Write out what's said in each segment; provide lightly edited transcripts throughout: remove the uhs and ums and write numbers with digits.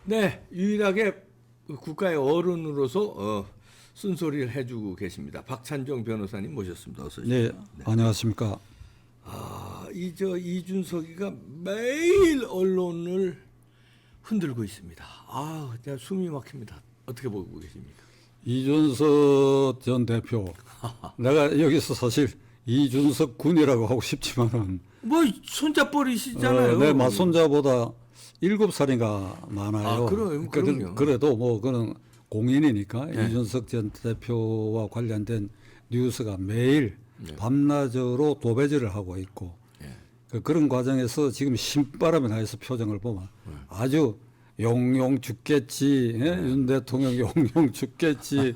네, 유일하게 국가의 어른으로서 쓴소리를 해주고 계십니다. 박찬종 변호사님 모셨습니다. 어서 오십시오. 네, 안녕하십니까. 이준석이가 매일 언론을 흔들고 있습니다. 진짜 숨이 막힙니다. 어떻게 보고 계십니까? 이준석 전 대표. 내가 여기서 사실 이준석 군이라고 하고 싶지만은 뭐 손잡버리시잖아요. 내 맞손자보다 7살인가 많아요. 그럼요. 그래도 뭐 그는 공인이니까 네. 이준석 전 대표와 관련된 뉴스가 매일 밤낮으로 도배질을 하고 있고 그런 과정에서 지금 신바람이 나서 표정을 보면 아주 용용 죽겠지, 윤 대통령 용용 죽겠지.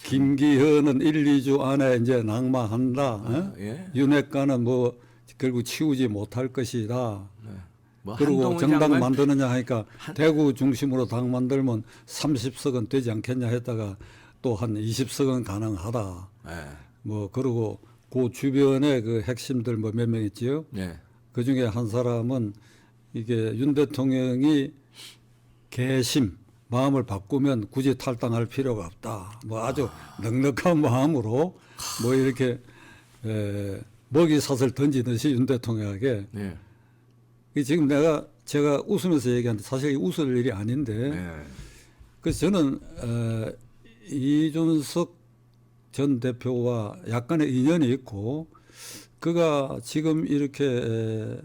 김기현은 1, 2주 안에 이제 낙마한다. 윤핵관은 뭐 결국 치우지 못할 것이다. 뭐 그리고 정당 만드느냐 하니까 대구 중심으로 당 만들면 30석은 되지 않겠냐 했다가 또 한 20석은 가능하다. 뭐 그리고 그 주변에 그 핵심들 뭐 몇 명 있지요. 그 중에 한 사람은 이게 윤 대통령이 개심 마음을 바꾸면 굳이 탈당할 필요가 없다. 뭐 아주 넉넉한 마음으로 뭐 이렇게 먹이사슬 던지듯이 윤 대통령에게. 지금 제가 웃으면서 얘기하는데 사실 웃을 일이 아닌데. 그래서 저는 이준석 전 대표와 약간의 인연이 있고 그가 지금 이렇게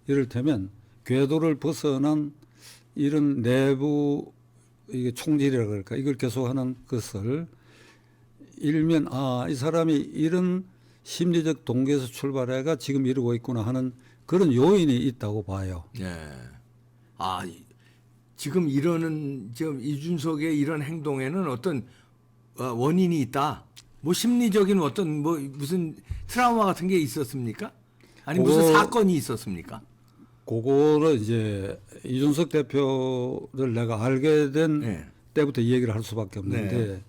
이를테면 궤도를 벗어난 이런 내부 이게 총질이라 그럴까 이걸 계속하는 것을 일면 이 사람이 이런 심리적 동기에서 출발해가 지금 이러고 있구나 하는 그런 요인이 있다고 봐요. 지금 지금 이준석의 이런 행동에는 어떤 원인이 있다. 뭐 심리적인 어떤 뭐 무슨 트라우마 같은 게 있었습니까? 아니 무슨 사건이 있었습니까? 그거를 이제 이준석 대표를 내가 알게 된 때부터 이 얘기를 할 수밖에 없는데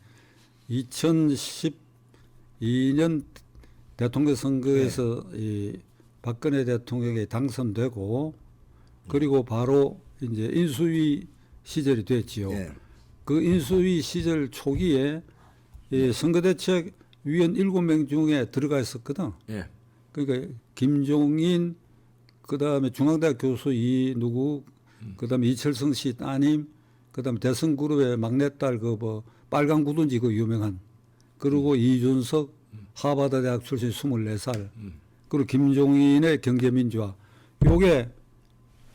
2012년 대통령 선거에서 이 박근혜 대통령이 당선되고 그리고 바로 이제 인수위 시절이 됐지요. 그 인수위 시절 초기에 이 선거대책위원 7명 중에 들어가 있었거든. 그러니까 김종인 그다음에 중앙대학 교수 그다음에 이철성 씨 따님, 그다음에 대선그룹의 막내딸 뭐 빨간 구두인지 그 유명한, 그리고 이준석 하버드 대학 출신 24살, 그리고 김종인의 경제민주화.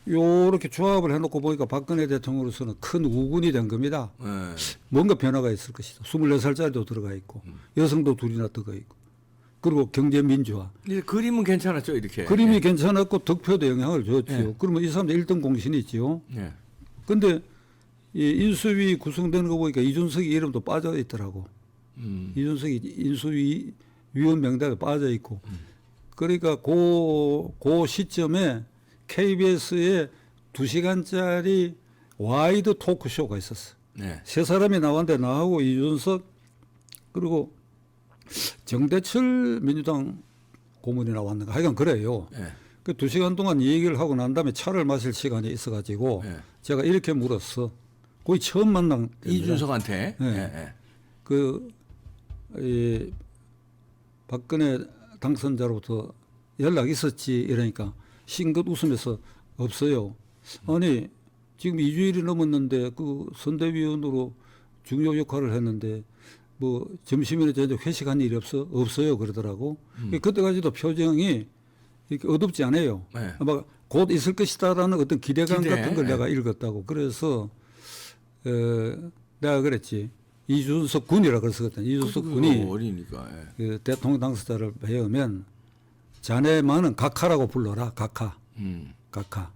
요렇게 조합을 해놓고 보니까 박근혜 대통령으로서는 큰 우군이 된 겁니다. 뭔가 변화가 있을 것이다. 24살짜리도 들어가 있고 여성도 둘이나 들어가 있고. 그리고 경제민주화. 그림은 괜찮았죠, 이렇게. 그림이 괜찮았고 득표도 영향을 줬죠. 그러면 이 사람들 1등 공신이 있지요. 그런데 이 인수위 구성되는 거 보니까 이준석이 이름도 빠져 있더라고. 이준석이 인수위 위원 명단에 빠져 있고. 그러니까 그 시점에 KBS에 2시간짜리 와이드 토크쇼가 있었어. 세 사람이 나왔는데 나하고 이준석 그리고 정대철 민주당 고문이 나왔는가 하여간 그래요. 그 2시간 동안 이 얘기를 하고 난 다음에 차를 마실 시간이 있어가지고 제가 이렇게 물었어. 거의 처음 만난 이준석한테. 이 박근혜 당선자로부터 연락이 있었지 이러니까 싱긋 웃으면서 없어요. 아니 지금 2주일이 넘었는데 그 선대위원으로 중요 역할을 했는데 뭐 점심이나 저녁 회식한 일이 없어요 그러더라고. 그때까지도 표정이 이렇게 어둡지 않아요. 막 곧 있을 것이다라는 어떤 기대감 같은 걸 내가 읽었다고. 그래서 내가 그랬지. 이준석 군이라 그랬었거든. 이준석 군이 어리니까. 그 대통령 당선자를 배우면 자네만은 각하라고 불러라. 각하. 각하.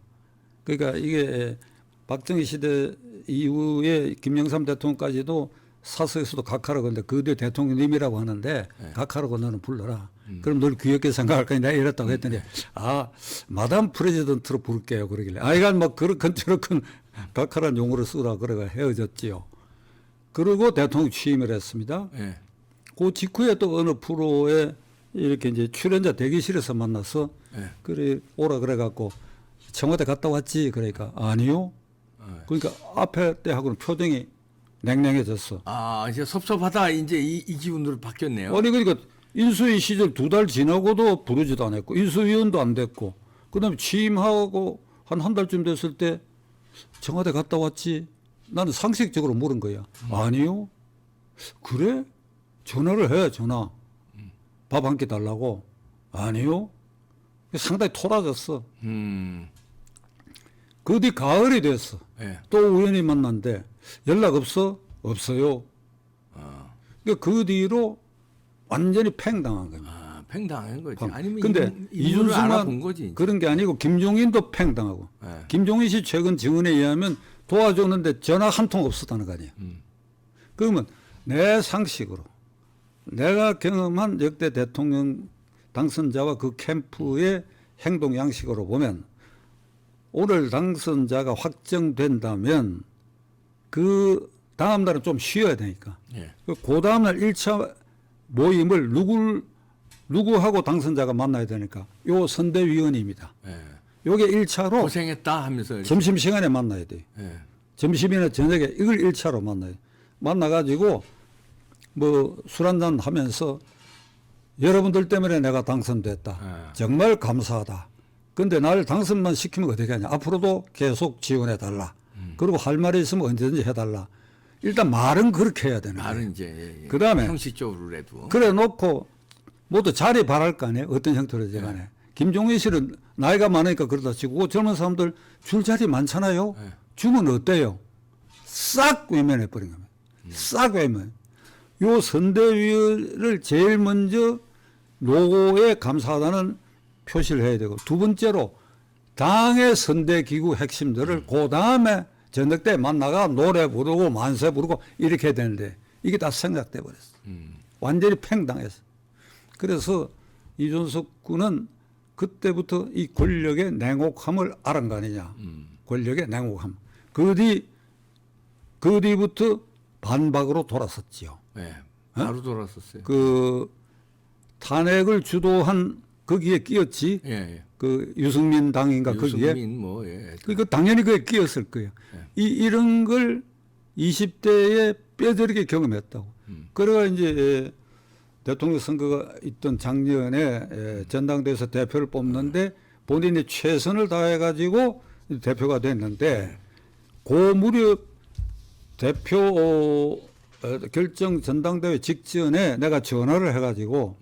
그러니까 이게 박정희 시대 이후에 김영삼 대통령까지도 사석에서도 각하라고 하는데 그 뒤에 대통령님이라고 하는데 각하라고 너는 불러라. 그럼 널 귀엽게 생각할 거니 내가 이랬다고 했더니 마담 프레지던트로 부를게요. 그러길래 이건 뭐 그렇건 저렇건 각하라는 용어를 쓰라 그래가 헤어졌지요. 그리고 대통령 취임을 했습니다. 그 직후에 또 어느 프로에 이렇게 이제 출연자 대기실에서 만나서 그래 오라 그래갖고 청와대 갔다 왔지? 그러니까 아니요. 그러니까 앞에 때하고는 표정이 냉랭해졌어. 아, 이제 섭섭하다. 이제 이 기분으로 바뀌었네요. 아니 그러니까 인수위 시절 2달 지나고도 부르지도 않았고 인수위원도 안 됐고 그다음에 취임하고 한 달쯤 됐을 때 청와대 갔다 왔지? 나는 상식적으로 물은 거야. 아니요. 그래? 전화를 해 전화. 밥 한 끼 달라고. 아니요. 상당히 토라졌어. 그 뒤 가을이 됐어. 예. 또 우연히 만났는데 연락 없어? 없어요. 그러니까 그 뒤로 완전히 팽당한 겁니다. 아, 팽당한 거지. 아니면 근데 이준석을 알아본 거지. 그런 게 아니고 김종인도 팽당하고 예. 김종인 씨 최근 증언에 의하면 도와줬는데 전화 한 통 없었다는 거 아니에요. 그러면 내 상식으로 내가 경험한 역대 대통령 당선자와 그 캠프의 행동 양식으로 보면 오늘 당선자가 확정된다면 그 다음 날은 좀 쉬어야 되니까. 예. 그 다음 날 1차 모임을 누구하고 당선자가 만나야 되니까 요 선대위원입니다. 예. 요게 1차로 고생했다 하면서 이렇게. 점심시간에 만나야 돼. 예. 점심이나 저녁에 이걸 1차로 만나요. 만나가지고 뭐 술 한잔 하면서 여러분들 때문에 내가 당선됐다. 정말 감사하다. 근데 나를 당선만 시키면 어떻게 하냐. 앞으로도 계속 지원해달라. 그리고 할 말이 있으면 언제든지 해달라. 일단 말은 그렇게 해야 되는 거예요. 말은 이제 예. 그다음에 형식적으로라도. 그래 놓고 모두 자리 바랄 거 아니에요. 어떤 형태로든 간에. 김종인 씨는 나이가 많으니까 그러다 치고 젊은 사람들 줄 자리 많잖아요. 주면 어때요? 싹 외면해버린 겁니다. 싹 외면. 요 선대위를 제일 먼저 노고에 감사하다는 표시를 해야 되고 두 번째로 당의 선대기구 핵심들을 그 다음에 저녁 때 만나가 노래 부르고 만세 부르고 이렇게 해야 되는데 이게 다 생략돼 버렸어. 완전히 팽당했어. 그래서 이준석 군은 그때부터 이 권력의 냉혹함을 알은 거 아니냐. 권력의 냉혹함. 그 뒤부터 반박으로 돌아섰지요. 예. 바로 돌았었어요. 그 탄핵을 주도한 거기에 끼었지. 예. 예. 그 유승민 당인가 거기에. 유승민 뭐 예. 그러니까 당연히 그게 끼었을 거예요. 이런 걸 20대에 뼈저리게 경험했다고. 그래가 이제 대통령 선거가 있던 작년에 전당대회에서 대표를 뽑는데 본인이 최선을 다해가지고 대표가 됐는데 그 무렵 대표 결정 전당대회 직전에 내가 전화를 해가지고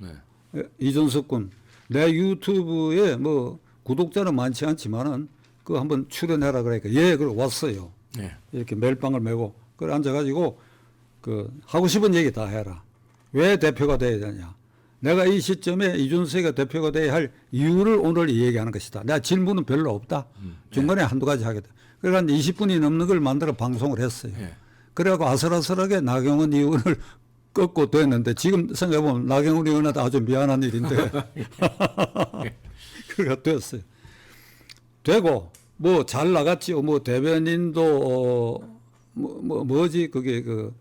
이준석 군 내 유튜브에 뭐 구독자는 많지 않지만은 그거 한번 출연해라 그러니까 예, 그래 왔어요. 네. 이렇게 멜빵을 메고 그래 앉아가지고 그 하고 싶은 얘기 다 해라. 왜 대표가 돼야 되냐? 내가 이 시점에 이준석이가 대표가 돼야 할 이유를 오늘 얘기하는 것이다. 내가 질문은 별로 없다. 중간에 한두 가지 하겠다. 그러니까 20분이 넘는 걸 만들어 방송을 했어요. 그래갖고 아슬아슬하게 나경원 의원을 꺾고 됐는데 지금 생각해보면 나경원 의원한테 아주 미안한 일인데 그래가 됐어요. 되고 뭐 잘 나갔지요. 뭐 대변인도 뭐지 그게 그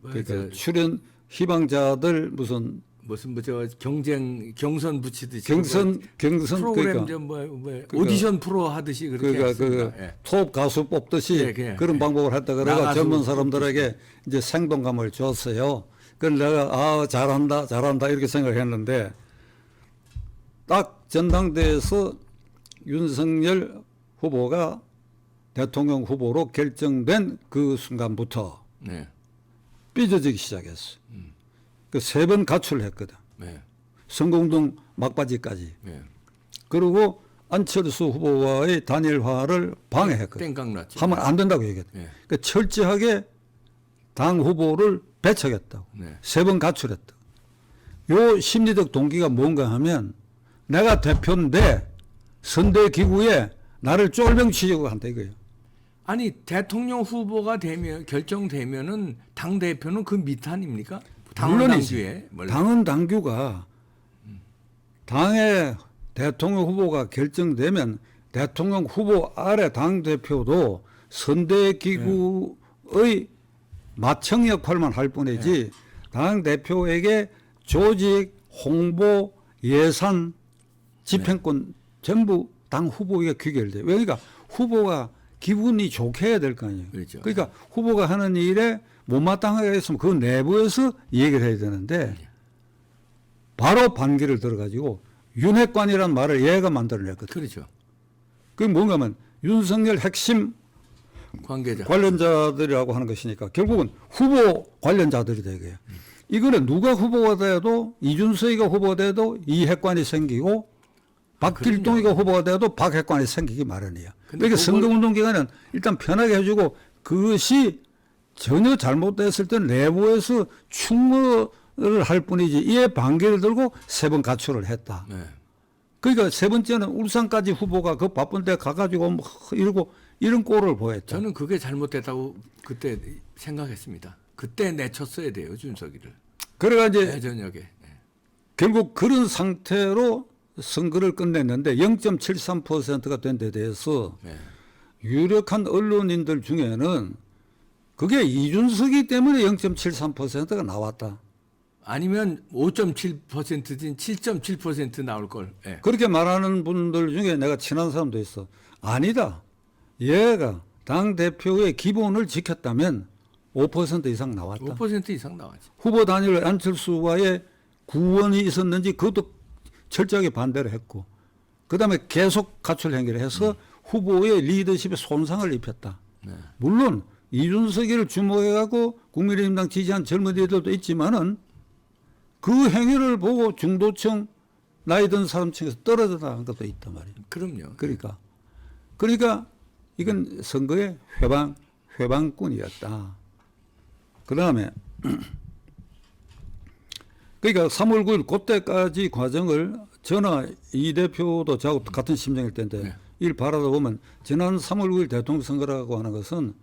그러니까 출연 희망자들 무슨 저 경선 붙이듯이 경선 프로그램 그러니까, 뭐 오디션 프로 하듯이 그렇게 그러니까 했습니다. 그 톱 가수 뽑듯이 그런 방법을 했다 그래가 젊은 사람들에게 이제 생동감을 줬어요. 그래서 내가 잘한다 이렇게 생각했는데 딱 전당대회에서 윤석열 후보가 대통령 후보로 결정된 그 순간부터 삐져지기 시작했어. 그 3번 가출을 했거든. 선거운동 막바지까지. 그리고 안철수 후보와의 단일화를 방해했거든. 땡깡났지. 하면 안 된다고 얘기했다. 그러니까 철저하게 당 후보를 배척했다고. 3번 가출했다. 요 심리적 동기가 뭔가 하면 내가 대표인데 선대기구에 나를 쫄병 취직을 한다 이거예요. 아니 대통령 후보가 결정되면은 당 대표는 그 밑 아닙니까? 물론이지. 당헌 당규가 당의 대통령 후보가 결정되면 대통령 후보 아래 당 대표도 선대기구의 마청 역할만 할 뿐이지 당 대표에게 조직, 홍보, 예산, 집행권 전부 당 후보에게 귀결돼요. 그러니까 후보가 기분이 좋게 해야 될 거 아니에요. 그렇죠. 그러니까 후보가 하는 일에 못마땅하게 했으면 그 내부에서 얘기를 해야 되는데 바로 반기를 들어가지고 윤핵관이라는 말을 얘가 만들어냈거든. 그렇죠. 그게 뭔가 하면 윤석열 핵심 관계자. 관련자들이라고 하는 것이니까 결국은 후보 관련자들이 되게요. 이거는 누가 후보가 돼도 이준석이가 후보가 돼도 이 핵관이 생기고 박길동이가 후보가 돼도 박 핵관이 생기기 마련이에요. 그러니까 선거운동 기간은 일단 편하게 해주고 그것이 전혀 잘못됐을 때는 내부에서 충고를 할 뿐이지 이에 반기를 들고 3번 가출을 했다. 네. 그러니까 3번째는 울산까지 후보가 그 바쁜 데 가가지고 뭐 이러고 이런 꼴을 보였죠. 저는 그게 잘못됐다고 그때 생각했습니다. 그때 내쳤어야 돼요, 준석이를. 그래가 이제 저녁에. 네. 결국 그런 상태로 선거를 끝냈는데 0.73%가 된 데 대해서 네. 유력한 유력한 언론인들 중에는 그게 이준석이 때문에 0.73%가 나왔다. 아니면 5.7%진 7.7% 나올 걸. 네. 그렇게 말하는 분들 중에 내가 친한 사람도 있어. 아니다. 얘가 당대표의 기본을 지켰다면 5% 이상 나왔다. 5% 이상 나왔지. 후보 단일 안철수와의 구원이 있었는지 그것도 철저하게 반대를 했고 그다음에 계속 가출 행위를 해서 후보의 리더십에 손상을 입혔다. 네. 물론 이준석이를 주목해가고 국민의힘당 지지한 젊은이들도 있지만은 그 행위를 보고 중도층 나이 든 사람층에서 떨어져 나간 것도 있단 말이에요. 그럼요. 그러니까 이건 선거의 회방꾼이었다. 그 다음에 그러니까 3월 9일 그때까지 과정을 저나 이 대표도 저하고 같은 심정일 텐데 네. 이를 바라다 보면 지난 3월 9일 대통령 선거라고 하는 것은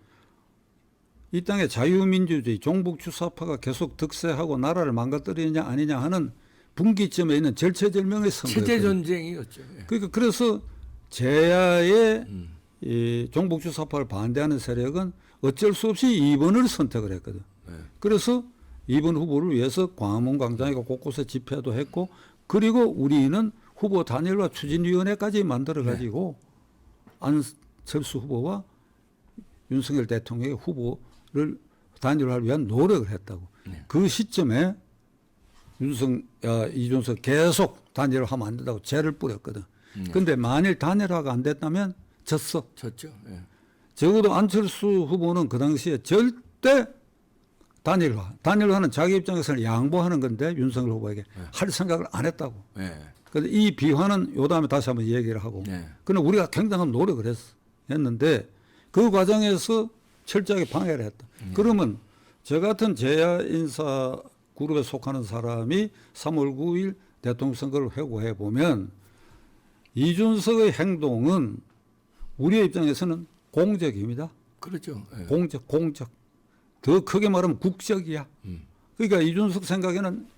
이 땅의 자유민주주의 종북주사파가 계속 득세하고 나라를 망가뜨리느냐 아니냐 하는 분기점에 있는 절체절명의 선거였거든요. 체제 전쟁이었죠. 예. 그러니까 그래서 제야의 이 종북주사파를 반대하는 세력은 어쩔 수 없이 2번을 선택을 했거든. 네. 그래서 2번 후보를 위해서 광화문 광장에 곳곳에 집회도 했고 그리고 우리는 후보 단일화 추진위원회까지 만들어 가지고 안철수 후보와 윤석열 대통령의 후보를 단일화를 위한 노력을 했다고. 네. 그 시점에 이준석 계속 단일화하면 안 된다고 죄를 뿌렸거든. 그런데 만일 단일화가 안 됐다면 졌어. 졌죠. 예. 적어도 안철수 후보는 그 당시에 절대 단일화는 자기 입장에서는 양보하는 건데 윤석열 후보에게 할 생각을 안 했다고. 예. 그런데 이 비화는 요 다음에 다시 한번 얘기를 하고. 네. 그런데 우리가 굉장한 노력을 했는데 그 과정에서 철저하게 방해를 했다. 그러면 저 같은 제야 인사 그룹에 속하는 사람이 3월 9일 대통령 선거를 회고해 보면 이준석의 행동은 우리의 입장에서는 공적입니다. 그렇죠. 예. 공적. 더 크게 말하면 국적이야. 그러니까 이준석 생각에는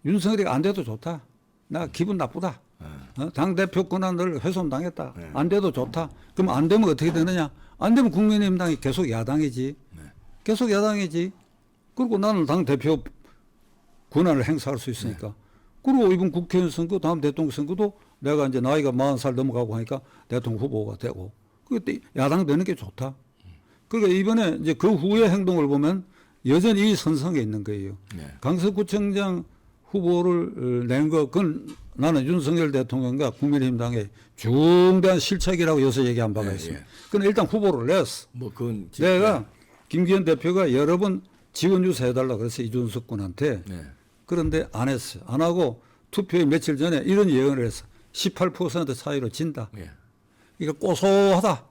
윤석열이 안 돼도 좋다. 나 기분 나쁘다. 당대표 권한을 훼손당했다. 안 돼도 좋다. 그럼 안 되면 어떻게 되느냐. 안 되면 국민의힘당이 계속 야당이지. 계속 야당이지. 그리고 나는 당대표 권한을 행사할 수 있으니까. 그리고 이번 국회의원 선거, 다음 대통령 선거도 내가 이제 나이가 40살 넘어가고 하니까 대통령 후보가 되고. 그때 야당 되는 게 좋다. 그러니까 이번에 이제 그 후의 행동을 보면 여전히 이 선상에 있는 거예요. 네. 강서구청장 후보를 낸 거, 그건 나는 윤석열 대통령과 국민의힘당의 중대한 실책이라고 요새 얘기한 바가 있습니다. 그런데 일단 후보를 냈어. 뭐 그건 내가 김기현 대표가 여러 번 지원 유세 해달라고 그랬어, 이준석 군한테. 네. 그런데 안 했어요. 안 하고 투표에 며칠 전에 이런 예언을 했어. 18% 차이로 진다. 예. 이거 고소하다.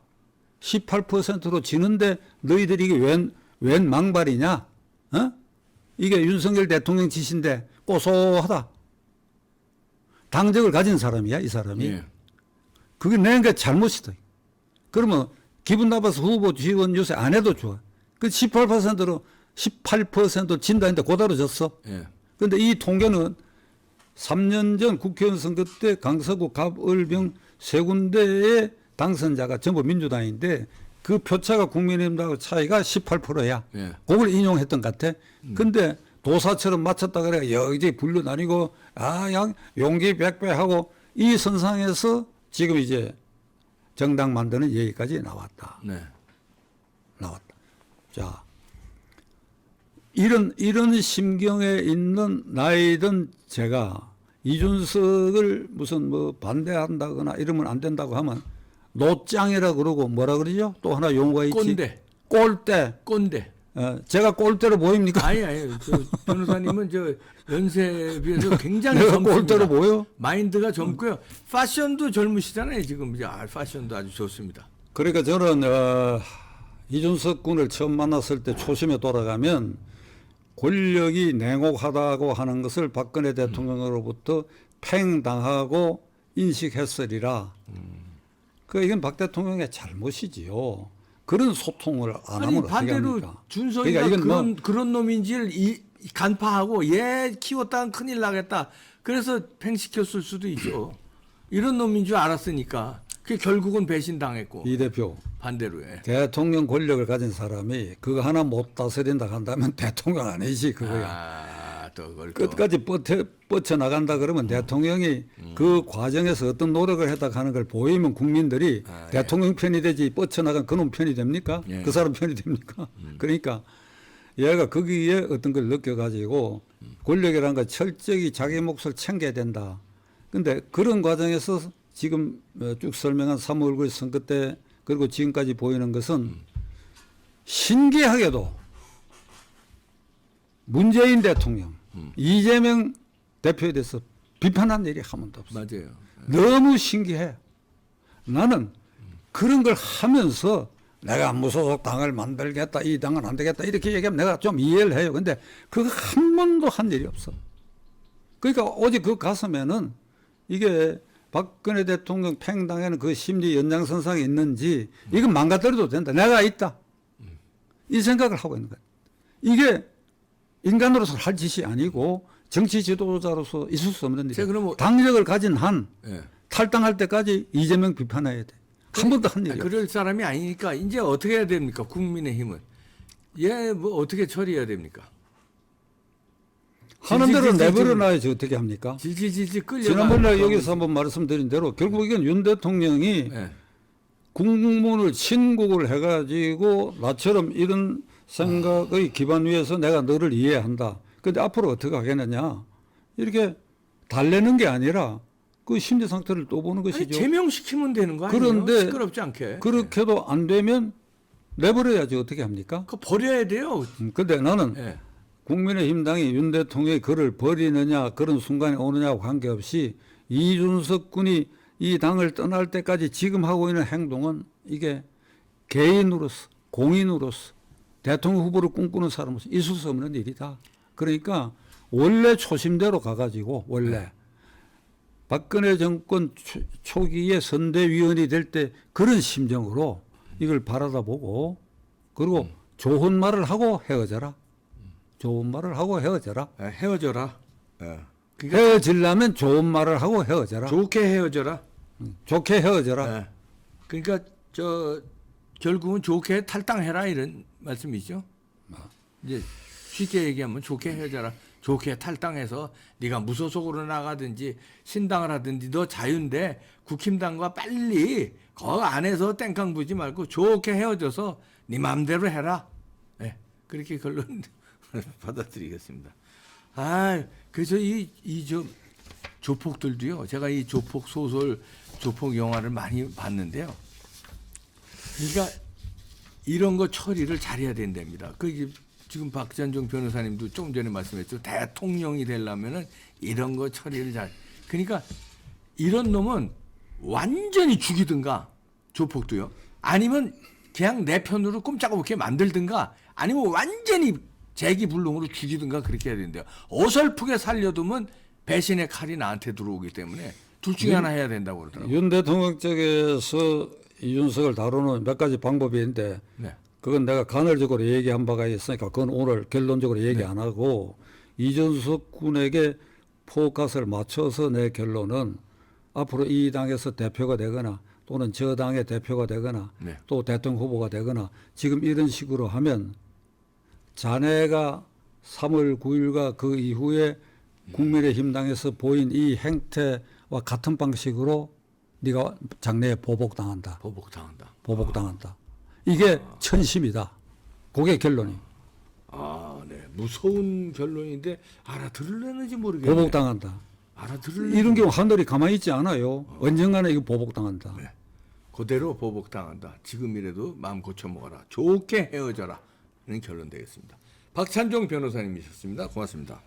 18%로 지는데 너희들이 이게 웬 망발이냐? 어? 이게 윤석열 대통령 짓인데 고소하다. 당적을 가진 사람이야, 이 사람이. 예. 그게 낸 게 잘못이다. 그러면 기분 나빠서 후보 지원 유세 안 해도 좋아. 그 18%로 18% 진다는데 고다로 졌어. 예. 그런데 이 통계는 3년 전 국회의원 선거 때 강서구 갑을병 세 군데의 당선자가 전부 민주당인데 그 표차가 국민의힘당하고 차이가 18%야. 예. 그걸 인용했던 것 같아. 근데 도사처럼 맞췄다 그래 여기저기 분류 나뉘고 용기 백배하고 이 선상에서 지금 이제 정당 만드는 얘기까지 나왔다. 네. 나왔다. 자, 이런 심경에 있는 나이든 제가 이준석을 무슨 뭐 반대한다거나 이러면 안 된다고 하면 노짱이라 그러고 뭐라 그러죠? 또 하나 용어가 있지. 꼰대. 꼴대. 꼰대. 제가 꼴대로 보입니까? 아니, 저 변호사님은 저 연세에 비해서 굉장히 내가 젊습니다. 꼴대로 보여? 마인드가 젊고요. 패션도 젊으시잖아요. 지금 이제 패션도 아주 좋습니다. 그러니까 저는 이준석 군을 처음 만났을 때 초심에 돌아가면 권력이 냉혹하다고 하는 것을 박근혜 대통령으로부터 팽당하고 인식했으리라. 이건 박 대통령의 잘못이지요. 그런 소통을 안 하면 어떻게 반대로 합니까? 준석이가 그러니까 이건 그런 놈인지를 간파하고 얘 키웠다간 큰일 나겠다. 그래서 팽시켰을 수도 있죠. 이런 놈인 줄 알았으니까. 그게 결국은 배신당했고. 이 대표 반대로 해. 대통령 권력을 가진 사람이 그거 하나 못 다스린다 한다면 대통령 아니지 그거야. 또 그걸 끝까지 뻗쳐 나간다 그러면 대통령이 그 과정에서 어떤 노력을 했다 하는 걸 보이면 국민들이 대통령 편이 되지 뻗쳐 나간 그놈 편이 됩니까? 예. 그 사람 편이 됩니까? 그러니까 얘가 거기에 어떤 걸 느껴가지고 권력이라는 건 철저히 자기 몫을 챙겨야 된다. 근데 그런 과정에서 지금 쭉 설명한 3월 9일 선거 때 그리고 지금까지 보이는 것은 신기하게도 문재인 대통령, 이재명 대표에 대해서 비판한 일이 한 번도 없어요. 맞아요. 너무 신기해. 나는 그런 걸 하면서 내가 무소속 당을 만들겠다, 이 당은 안 되겠다 이렇게 얘기하면 내가 좀 이해를 해요. 근데 그거 한 번도 한 일이 없어. 그러니까 오직 그 가슴에는 이게 박근혜 대통령 팽당에는 그 심리 연장선상에 있는지 이건 망가뜨려도 된다. 내가 있다. 이 생각을 하고 있는 거야. 이게 인간으로서 할 짓이 아니고 정치 지도자로서 있을 수 없는 일이야. 당력을 가진 한 예. 탈당할 때까지 이재명 비판해야 돼. 한 번도 한 일이 없어. 그럴 사람이 아니니까 이제 어떻게 해야 됩니까? 국민의힘은. 얘 뭐 어떻게 처리해야 됩니까? 하는 대로 내버려놔야지 어떻게 합니까? 질질질질 끌려가. 지난번에 여기서 한번 말씀드린 대로 결국 이건 윤 대통령이 예. 국문을 신국을 해가지고 나처럼 이런 생각의 기반 위에서 내가 너를 이해한다. 근데 앞으로 어떻게 하겠느냐. 이렇게 달래는 게 아니라 그 심리 상태를 또 보는 것이죠. 아니, 제명시키면 되는 거 아니에요? 그런데 시끄럽지 않게. 그렇게도 안 되면 내버려야지 어떻게 합니까? 그거 버려야 돼요. 근데 나는 예. 국민의힘 당이 윤 대통령이 그를 버리느냐 그런 순간이 오느냐와 관계없이 이준석 군이 이 당을 떠날 때까지 지금 하고 있는 행동은 이게 개인으로서 공인으로서 대통령 후보를 꿈꾸는 사람으로서 있을 수 없는 일이다. 그러니까 원래 초심대로 가가지고 원래 박근혜 정권 초기에 선대위원이 될 때 그런 심정으로 이걸 바라다 보고 그리고 좋은 말을 하고 헤어져라. 좋은 말을 하고 헤어져라. 헤어져라. 그러니까 헤어지려면 좋은 말을 하고 헤어져라. 좋게 헤어져라. 좋게 헤어져라. 그러니까 결국은 좋게 탈당해라 이런 말씀이죠. 이제 쉽게 얘기하면 좋게 헤어져라. 좋게 탈당해서 네가 무소속으로 나가든지 신당을 하든지 너 자유인데 국힘당과 빨리 그 안에서 땡깡 부지 말고 좋게 헤어져서 네 마음대로 해라. 네, 그렇게 결론 받아들이겠습니다. 그래서 저 조폭들도요. 제가 이 조폭 소설, 조폭 영화를 많이 봤는데요. 그러니까 이런 거 처리를 잘해야 된답니다. 지금 박찬종 변호사님도 조금 전에 말씀했죠. 대통령이 되려면은 이런 거 처리를 그러니까 이런 놈은 완전히 죽이든가 조폭도요. 아니면 그냥 내 편으로 꼼짝없게 만들든가 아니면 완전히 재기불능으로 죽이든가 그렇게 해야 된대요. 어설프게 살려두면 배신의 칼이 나한테 들어오기 때문에 둘 중에 하나 해야 된다고 그러더라고요. 윤 대통령 쪽에서 이준석을 다루는 몇 가지 방법이 있는데 네. 그건 내가 간헐적으로 얘기한 바가 있으니까 그건 오늘 결론적으로 얘기 안 하고 이준석 군에게 포커스를 맞춰서 내 결론은 앞으로 이 당에서 대표가 되거나 또는 저 당의 대표가 되거나 네. 또 대통령 후보가 되거나 지금 이런 식으로 하면 자네가 3월 9일과 그 이후에 국민의힘 당에서 보인 이 행태와 같은 방식으로 네가 장래에 보복당한다. 보복당한다. 보복당한다. 이게 천심이다. 그게 결론이. 아, 네. 무서운 결론인데 알아들을려는지 모르겠네. 보복당한다. 알아들을려는지. 이런 경우 하늘이 가만히 있지 않아요. 언젠가는 이거 보복당한다. 네. 그대로 보복당한다. 지금이라도 마음 고쳐먹어라. 좋게 헤어져라. 는 결론 되겠습니다. 박찬종 변호사님이셨습니다. 고맙습니다.